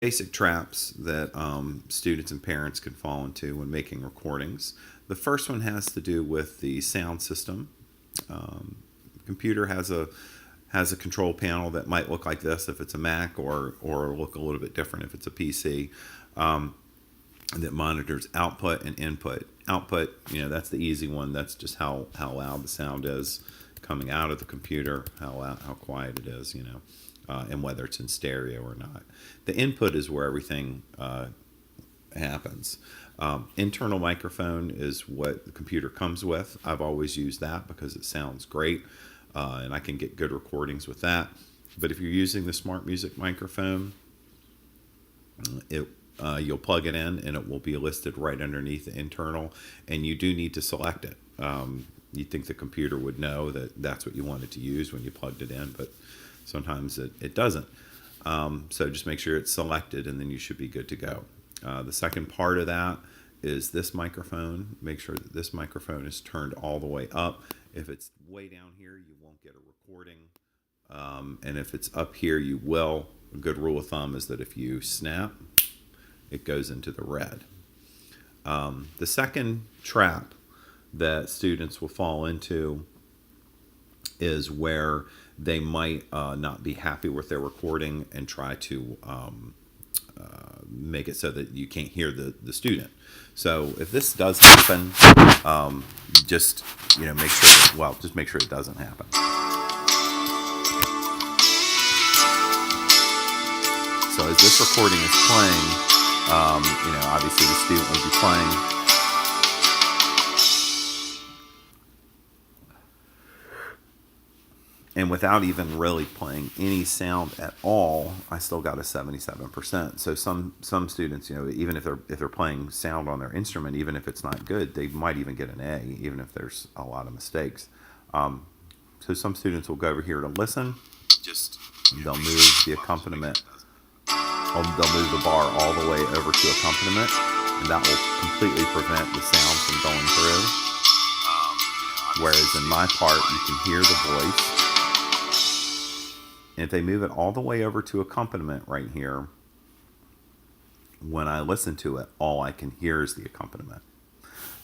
Basic traps that students and parents can fall into when making recordings. The first one has to do with the sound system. Um, Computer has a control panel that might look like this if it's a Mac, or look a little bit different if it's a PC. Um, that monitors output and input. Output, that's the easy one. That's just how loud the sound is coming out of the computer, how quiet it is, and whether it's in stereo or not. The input is where everything happens. Internal microphone is what the computer comes with. I've always used that because it sounds great, and I can get good recordings with that. But if you're using the Smart Music microphone, you'll plug it in and it will be listed right underneath the internal, and you do need to select it. You'd think the computer would know that that's what you wanted to use when you plugged it in, but sometimes it doesn't. So just make sure it's selected, and then you should be good to go. The second part of that is this microphone. Make sure that this microphone is turned all the way up. If it's way down here, you won't get a recording. And if it's up here, you will. A good rule of thumb is that if you snap, it goes into the red. The second trap that students will fall into is where they might not be happy with their recording and try to make it so that you can't hear the student. So if this does happen, just make sure it doesn't happen. So as this recording is playing, obviously the student will be playing. And without even really playing any sound at all, I still got a 77%. So some students, even if they're playing sound on their instrument, even if it's not good, they might even get an A, even if there's a lot of mistakes. So some students will go over here to listen. They'll move the accompaniment. They'll move the bar all the way over to accompaniment, and that will completely prevent the sound from going through. Whereas in my part, you can hear the voice. And if they move it all the way over to accompaniment right here, when I listen to it, all I can hear is the accompaniment.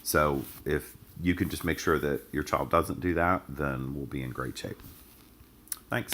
So if you can just make sure that your child doesn't do that, then we'll be in great shape. Thanks.